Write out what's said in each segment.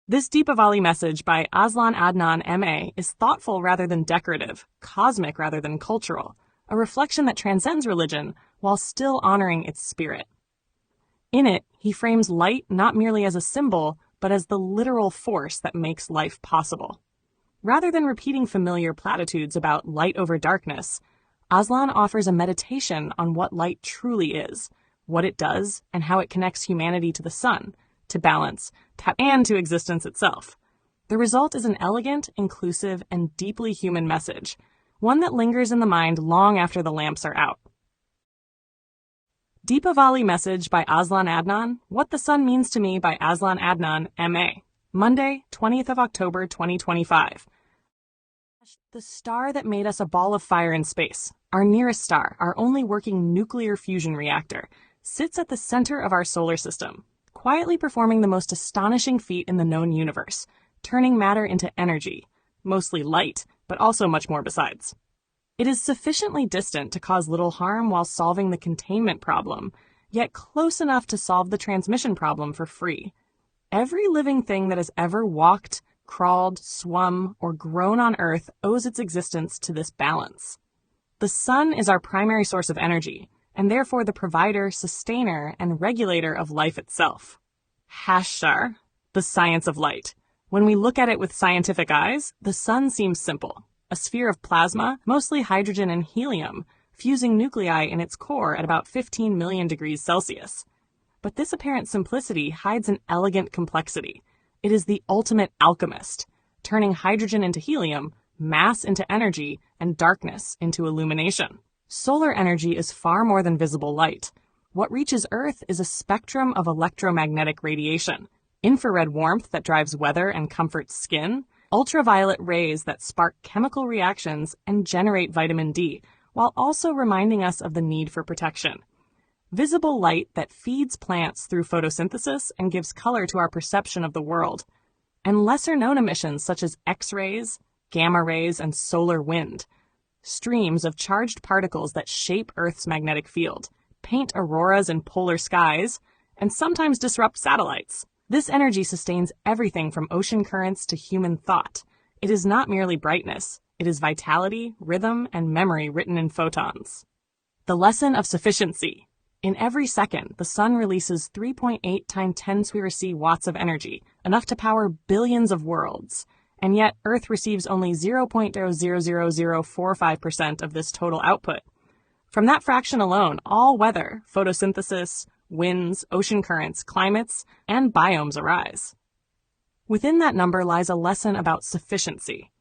This Deepavali message by Aslan Adnan M.A. is thoughtful rather than decorative, cosmic rather than cultural, a reflection that transcends religion while still honoring its spirit. In it, he frames light not merely as a symbol, but as the literal force that makes life possible. Rather than repeating familiar platitudes about light over darkness, Aslan offers a meditation on what light truly is, what it does, and how it connects humanity to the sun, to balance, and to existence itself. The result is an elegant, inclusive, and deeply human message, one that lingers in the mind long after the lamps are out. Deepavali Message by Aslan Adnan, What the Sun Means to Me by Aslan Adnan, M.A. Monday, 20th of October, 2025. The star that made us a ball of fire in space, our nearest star, our only working nuclear fusion reactor, sits at the center of our solar system, quietly performing the most astonishing feat in the known universe, turning matter into energy, mostly light, but also much more besides. It is sufficiently distant to cause little harm while solving the containment problem, yet close enough to solve the transmission problem for free. Every living thing that has ever walked, crawled, swum, or grown on Earth owes its existence to this balance. The sun is our primary source of energy, and therefore the provider, sustainer, and regulator of life itself. Hashtar, the science of light. When we look at it with scientific eyes, the sun seems simple. A sphere of plasma, mostly hydrogen and helium, fusing nuclei in its core at about 15 million degrees Celsius. But this apparent simplicity hides an elegant complexity. It is the ultimate alchemist, turning hydrogen into helium, mass into energy, and darkness into illumination. Solar energy is far more than visible light. What reaches Earth is a spectrum of electromagnetic radiation, infrared warmth that drives weather and comforts skin, ultraviolet rays that spark chemical reactions and generate vitamin D, while also reminding us of the need for protection. Visible light that feeds plants through photosynthesis and gives color to our perception of the world. And lesser-known emissions such as X-rays, gamma rays, and solar wind. Streams of charged particles that shape Earth's magnetic field, paint auroras in polar skies, and sometimes disrupt satellites. This energy sustains everything from ocean currents to human thought. It is not merely brightness. It is vitality, rhythm, and memory written in photons. The lesson of sufficiency. In every second, the sun releases 3.8 times 10^c watts of energy, enough to power billions of worlds. And yet, Earth receives only 0.000045% of this total output. From that fraction alone, all weather, photosynthesis, winds, ocean currents, climates, and biomes arise. Within that number lies a lesson about sufficiency.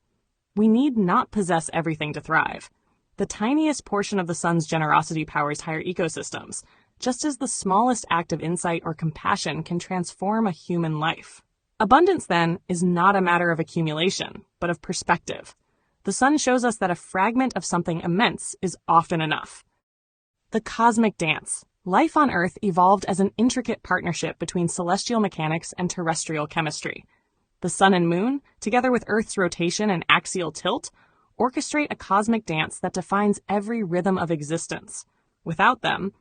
We need not possess everything to thrive. The tiniest portion of the sun's generosity powers higher ecosystems, just as the smallest act of insight or compassion can transform a human life. Abundance, then, is not a matter of accumulation, but of perspective. The sun shows us that a fragment of something immense is often enough. The cosmic dance. Life on Earth evolved as an intricate partnership between celestial mechanics and terrestrial chemistry. The sun and moon, together with Earth's rotation and axial tilt, orchestrate a cosmic dance that defines every rhythm of existence. Without them,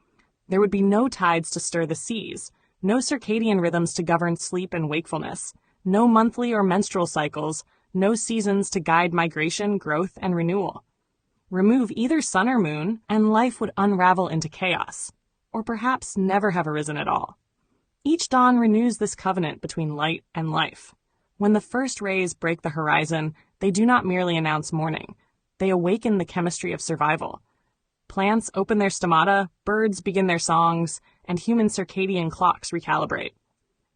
there would be no tides to stir the seas, no circadian rhythms to govern sleep and wakefulness, no monthly or menstrual cycles, no seasons to guide migration, growth, and renewal. Remove either sun or moon, and life would unravel into chaos, or perhaps never have arisen at all. Each dawn renews this covenant between light and life. When the first rays break the horizon, they do not merely announce morning. They awaken the chemistry of survival. Plants open their stomata, birds begin their songs, and human circadian clocks recalibrate.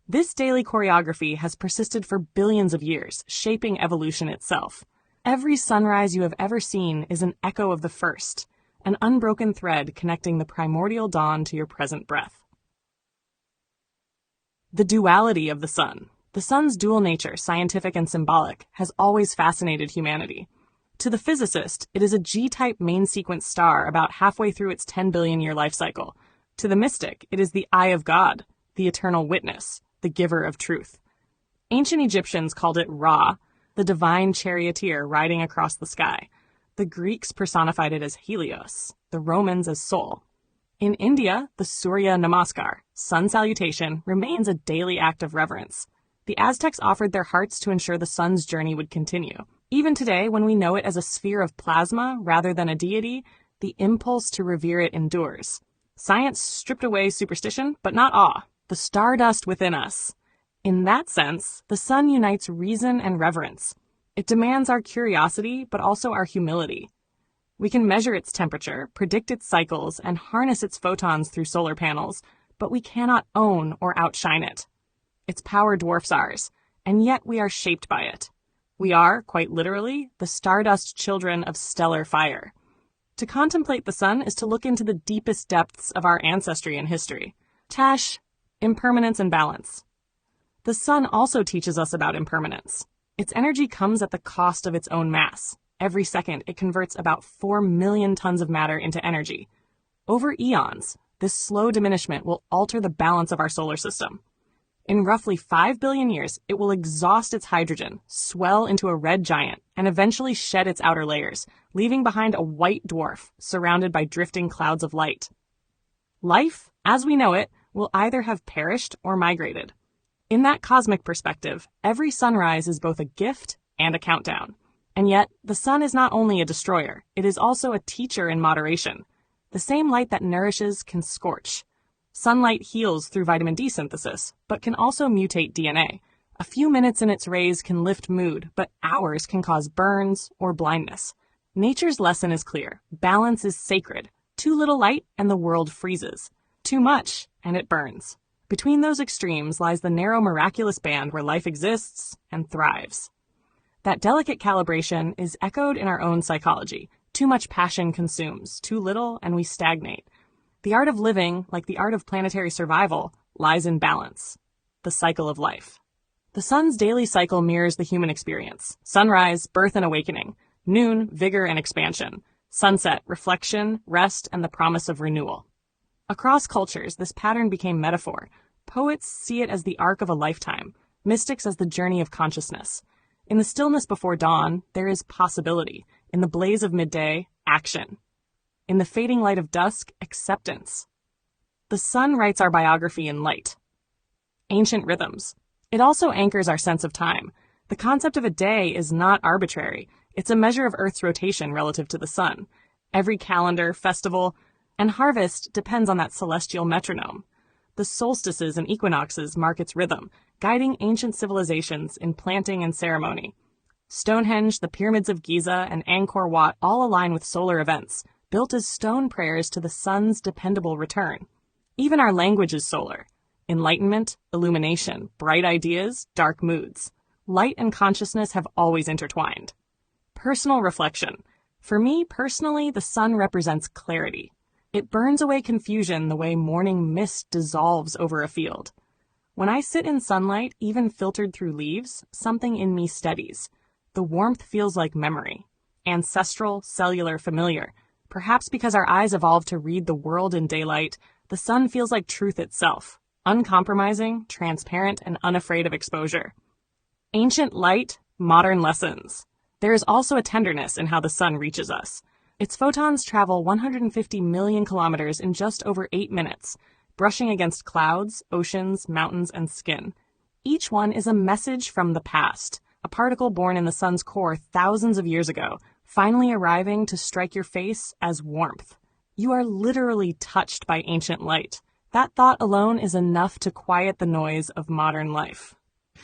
This daily choreography has persisted for billions of years, shaping evolution itself. Every sunrise you have ever seen is an echo of the first, an unbroken thread connecting the primordial dawn to your present breath. The duality of the sun. The sun's dual nature, scientific and symbolic, has always fascinated humanity. To the physicist, it is a G-type main-sequence star about halfway through its 10 billion-year life cycle. To the mystic, it is the eye of God, the eternal witness, the giver of truth. Ancient Egyptians called it Ra, the divine charioteer riding across the sky. The Greeks personified it as Helios, the Romans as Sol. In India, the Surya Namaskar, sun salutation, remains a daily act of reverence. The Aztecs offered their hearts to ensure the sun's journey would continue. Even today, when we know it as a sphere of plasma rather than a deity, the impulse to revere it endures. Science stripped away superstition, but not awe. The stardust within us. In that sense, the sun unites reason and reverence. It demands our curiosity, but also our humility. We can measure its temperature, predict its cycles, and harness its photons through solar panels, but we cannot own or outshine it. Its power dwarfs ours, and yet we are shaped by it. We are, quite literally, the stardust children of stellar fire. To contemplate the sun is to look into the deepest depths of our ancestry and history. Tash, impermanence and balance. The sun also teaches us about impermanence. Its energy comes at the cost of its own mass. Every second, it converts about 4 million tons of matter into energy. Over eons, this slow diminishment will alter the balance of our solar system. In roughly 5 billion years, it will exhaust its hydrogen, swell into a red giant, and eventually shed its outer layers, leaving behind a white dwarf surrounded by drifting clouds of light. Life, as we know it, will either have perished or migrated. In that cosmic perspective, every sunrise is both a gift and a countdown. And yet, the sun is not only a destroyer, it is also a teacher in moderation. The same light that nourishes can scorch. Sunlight heals through vitamin D synthesis, but can also mutate DNA. A few minutes in its rays can lift mood, but hours can cause burns or blindness. Nature's lesson is clear. Balance is sacred. Too little light and the world freezes. Too much and it burns. Between those extremes lies the narrow miraculous band where life exists and thrives. That delicate calibration is echoed in our own psychology. Too much passion consumes, too little and we stagnate. The art of living, like the art of planetary survival, lies in balance. The cycle of life. The sun's daily cycle mirrors the human experience. Sunrise, birth and awakening. Noon, vigor and expansion. Sunset, reflection, rest, and the promise of renewal. Across cultures, this pattern became metaphor. Poets see it as the arc of a lifetime, mystics as the journey of consciousness. In the stillness before dawn, there is possibility. In the blaze of midday, action. In the fading light of dusk, acceptance. The sun writes our biography in light. Ancient rhythms. It also anchors our sense of time. The concept of a day is not arbitrary. It's a measure of Earth's rotation relative to the sun. Every calendar, festival, and harvest depends on that celestial metronome. The solstices and equinoxes mark its rhythm, guiding ancient civilizations in planting and ceremony. Stonehenge, the pyramids of Giza, and Angkor Wat all align with solar events, built as stone prayers to the sun's dependable return. Even our language is solar. Enlightenment, illumination, bright ideas, dark moods. Light and consciousness have always intertwined. Personal reflection. For me, personally, the sun represents clarity. It burns away confusion the way morning mist dissolves over a field. When I sit in sunlight, even filtered through leaves, something in me steadies. The warmth feels like memory. Ancestral, cellular, familiar. Perhaps because our eyes evolved to read the world in daylight, the sun feels like truth itself. Uncompromising, transparent, and unafraid of exposure. Ancient light, modern lessons. There is also a tenderness in how the sun reaches us. Its photons travel 150 million kilometers in just over 8 minutes, brushing against clouds, oceans, mountains, and skin. Each one is a message from the past, a particle born in the sun's core thousands of years ago, finally arriving to strike your face as warmth. You are literally touched by ancient light. That thought alone is enough to quiet the noise of modern life.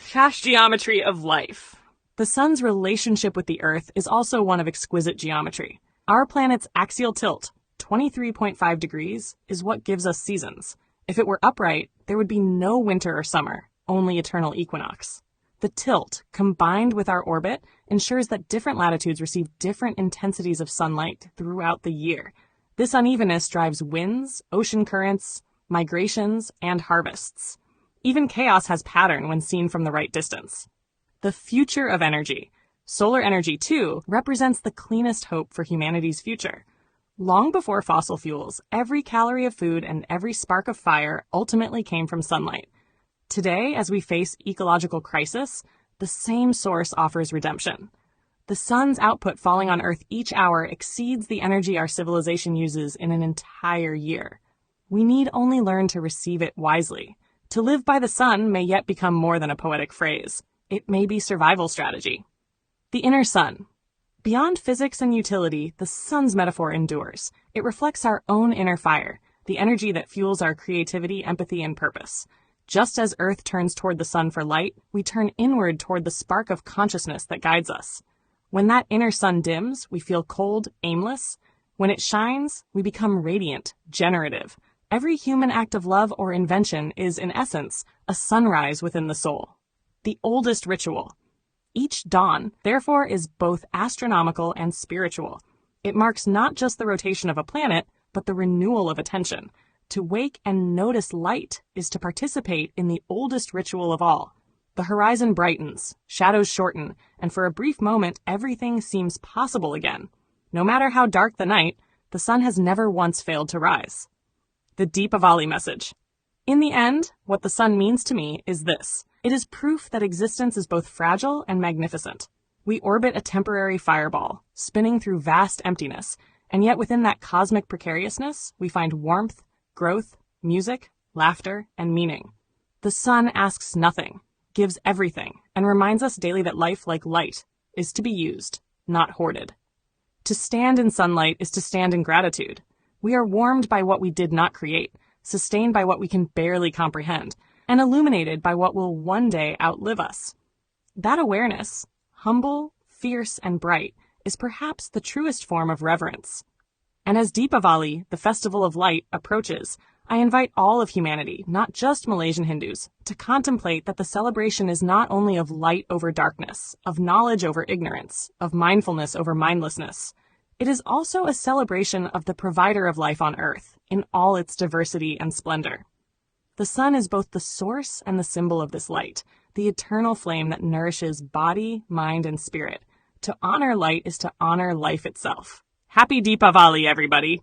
Cash geometry of life. The sun's relationship with the Earth is also one of exquisite geometry. Our planet's axial tilt, 23.5 degrees, is what gives us seasons. If it were upright, there would be no winter or summer, only eternal equinox. The tilt, combined with our orbit, ensures that different latitudes receive different intensities of sunlight throughout the year. This unevenness drives winds, ocean currents, migrations, and harvests. Even chaos has pattern when seen from the right distance. The future of energy. Solar energy, too, represents the cleanest hope for humanity's future. Long before fossil fuels, every calorie of food and every spark of fire ultimately came from sunlight. Today, as we face ecological crisis, the same source offers redemption. The sun's output falling on Earth each hour exceeds the energy our civilization uses in an entire year. We need only learn to receive it wisely, To live by the sun may yet become more than a poetic phrase. It may be survival strategy. The inner sun. Beyond physics and utility, the sun's metaphor endures. It reflects our own inner fire, the energy that fuels our creativity, empathy, and purpose. Just as Earth turns toward the sun for light, we turn inward toward the spark of consciousness that guides us. When that inner sun dims, we feel cold, aimless. When it shines, we become radiant, generative. Every human act of love or invention is, in essence, a sunrise within the soul. The oldest ritual. Each dawn, therefore, is both astronomical and spiritual. It marks not just the rotation of a planet, but the renewal of attention. To wake and notice light is to participate in the oldest ritual of all. The horizon brightens, shadows shorten, and for a brief moment, everything seems possible again. No matter how dark the night, the sun has never once failed to rise. The Deepavali Message. In the end, what the sun means to me is this. It is proof that existence is both fragile and magnificent. We orbit a temporary fireball, spinning through vast emptiness, and yet within that cosmic precariousness, we find warmth, growth, music, laughter, and meaning. The sun asks nothing, gives everything, and reminds us daily that life, like light, is to be used, not hoarded. To stand in sunlight is to stand in gratitude. We are warmed by what we did not create, sustained by what we can barely comprehend, and illuminated by what will one day outlive us. That awareness, humble, fierce, and bright, is perhaps the truest form of reverence. And as Deepavali, the festival of light, approaches, I invite all of humanity, not just Malaysian Hindus, to contemplate that the celebration is not only of light over darkness, of knowledge over ignorance, of mindfulness over mindlessness. It is also a celebration of the provider of life on earth, in all its diversity and splendor. The sun is both the source and the symbol of this light, the eternal flame that nourishes body, mind, and spirit. To honor light is to honor life itself. Happy Deepavali, everybody!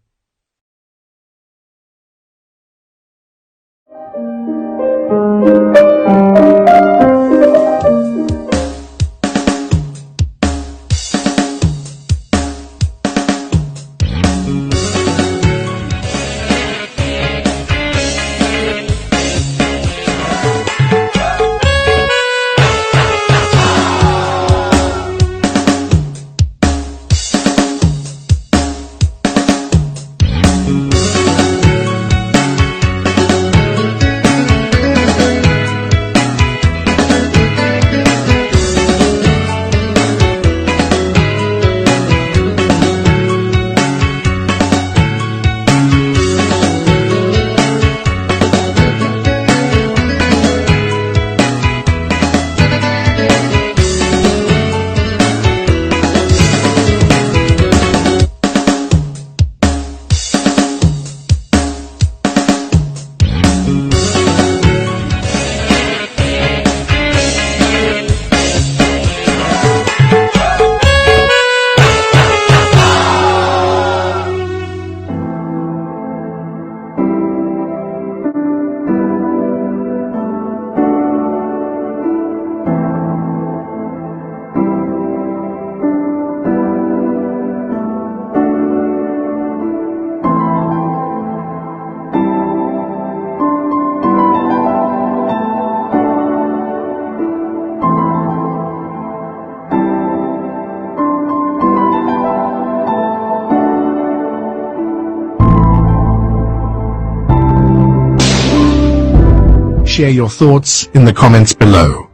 Share your thoughts in the comments below.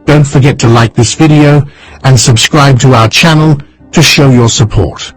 Don't forget to like this video and subscribe to our channel to show your support.